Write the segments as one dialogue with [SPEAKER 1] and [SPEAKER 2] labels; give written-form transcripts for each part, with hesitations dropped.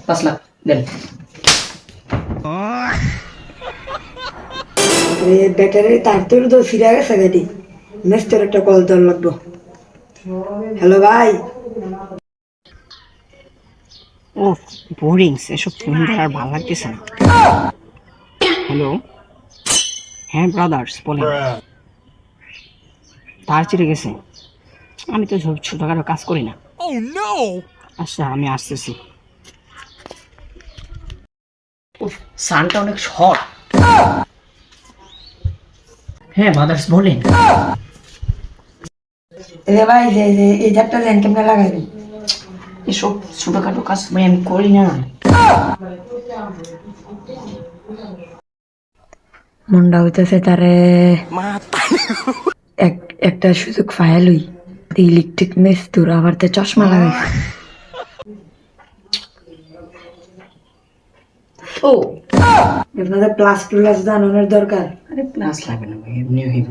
[SPEAKER 1] 5 লাখ দেন।
[SPEAKER 2] Battery তার তোর তো ফিরে গেছে গাড়ি, মেস্তর একটা কল দেওয়ার লাগবো। হ্যালো ভাই।
[SPEAKER 3] ও বোরিং, এসব ফোন দেওয়ার আর ভালো লাগতেছে না। হ্যালো, হ্যাঁ ব্রাদার্স বলেন। তার চিড়ে গেছে। আমি তো ছোটখাটো কাজ করি না। আচ্ছা আমি আসতেছি।
[SPEAKER 1] সানটা অনেক শর্ট। হ্যাঁ ব্রাদার্স বলেন।
[SPEAKER 2] ভাই যে এই ধারটা দেন, কেমন লাগাইবেন?
[SPEAKER 1] এসব ছোটখাটো কাজ ভাই আমি করি না।
[SPEAKER 2] মনটা হইতেছে তারে একটা সুযোগ ফায়ালুই ইলেকট্রিক মেস্তুর, আবার তো চশমা লাগাইছে।
[SPEAKER 1] ও
[SPEAKER 2] আপনাদের প্লাস প্লাস জানানোর দরকার।
[SPEAKER 1] আরে প্লাস লাগবে না ভাই, এমনি হইব।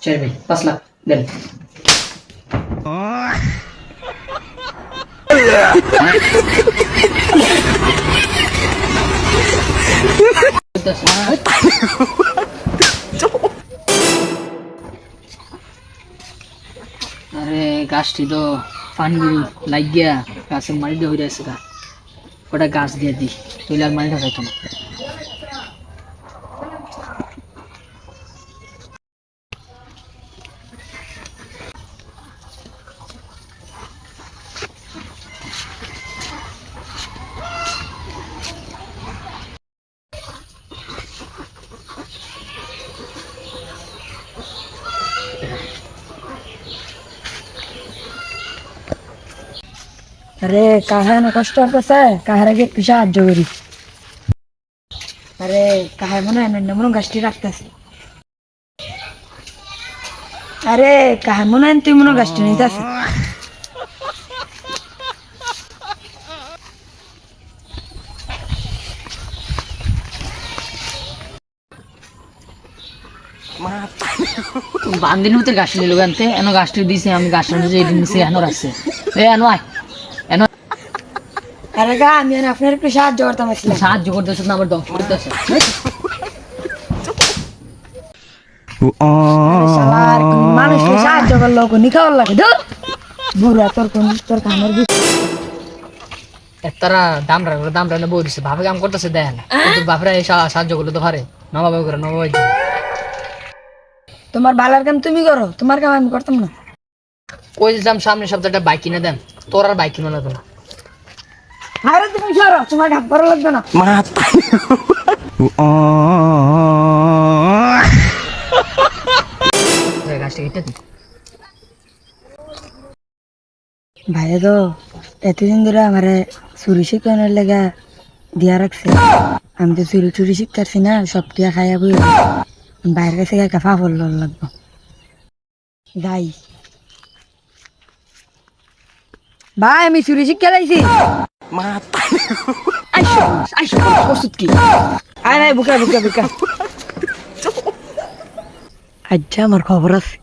[SPEAKER 1] চাই ভাই 5 লাখ দেন। আরে গাছটি তো পানি লাগিয়া গাছের মাটিটা হয়ে আছে গা, ওটা গাছ দিয়ে দিই, তৈলে আর মাটিটা যাইতো না।
[SPEAKER 2] আরে কাহে না কষ্ট করতেছে, কাহার আগে একটু সাহায্য করি। আরে কাহে মনে হয় না মনে গাছটি রাখতেছে। আরে কাহে মনে হয় তুই মনে গাছটি নিতেছে।
[SPEAKER 1] বান্দিন হতে গাছ নিল গানতে এনো গাছটি দিছে, আমি গাছটা যে নিচে এনো রাখছে। এনো আয় এনো।
[SPEAKER 2] আরে গা আমি আপনার একটু সাহায্য করতাম আসলাম।
[SPEAKER 1] সাহায্য করতেছ না, আমার ধ্বংস করতেছে।
[SPEAKER 2] শালার কোন মানুষকে সাহায্য করলো কোন খাওয়ার লাগে ধুর। বুড়া তোর কামের
[SPEAKER 1] তারা দামরা না বই দিছে, ভাবে কাম করতেছে দেন, কিন্তু বাপরা এই সাহায্য করলে তো পারে না, বাবা করে না বাবা।
[SPEAKER 2] তোমার বালার কাম তুমি করো, তোমার কাম আমি করতাম না।
[SPEAKER 1] কই যাম সামনের সপ্তাহটা বাইক কিনে দেন, তোর আর বাইক কিনে লাগবে না।
[SPEAKER 2] আরে তুমি সরো, তোমার ঘাপ করা লাগবে না।
[SPEAKER 1] গাছটা কেটে দিই।
[SPEAKER 2] ভাইয়া তো এতদিন ধরে আমার চুরি শিখানোর লেগা দিয়া রাখছে। আমি তো চুরি শিখতেছি না, সব টিয়া খাইয়া বই বাইরের কাছে একটা ফাফল লাগবো। যাই ভাই, আমি চুরি শিক্ষা লাইছি।
[SPEAKER 1] কি
[SPEAKER 2] আয় নাই বুকা বুকা বুকা। আচ্ছা আমার খবর আছে।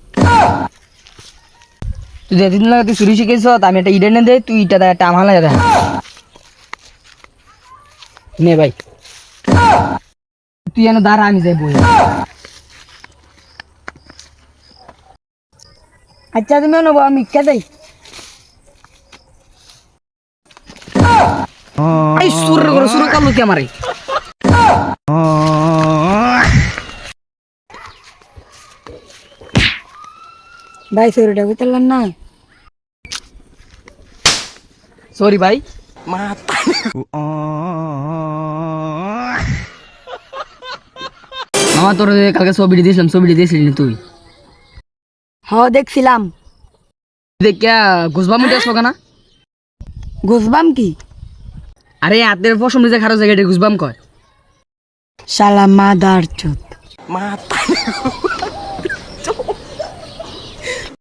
[SPEAKER 1] তুই যেদিন লাগে তুই চুরি শিখেছ, আমি একটা ইডেন দে, তুই ইটা একটা আমালা দে নে ভাই। তুই এনে দাঁড়া, আমি যাই বই।
[SPEAKER 2] আচ্ছা তুমি নেবো, আমি কে দেই।
[SPEAKER 1] এই সুর করে সুর কালো কি আমারে।
[SPEAKER 2] ভাই চুরিটা বুঝলেন না।
[SPEAKER 1] সরি ভাই। মামা তোর কালকে ছবিটি দিয়েছিলাম, ছবিটি দিয়েছিলি না তুই?
[SPEAKER 2] হ দেখছিলাম।
[SPEAKER 1] দেখিয়া ঘুষবাম উঠে আসলো কেনা?
[SPEAKER 2] ঘুষবাম কি?
[SPEAKER 1] আরে হাতের পশম নিজে খারাপ জায়গাটা ঘুষবাম কয়।
[SPEAKER 2] শালা মাদার চোদ।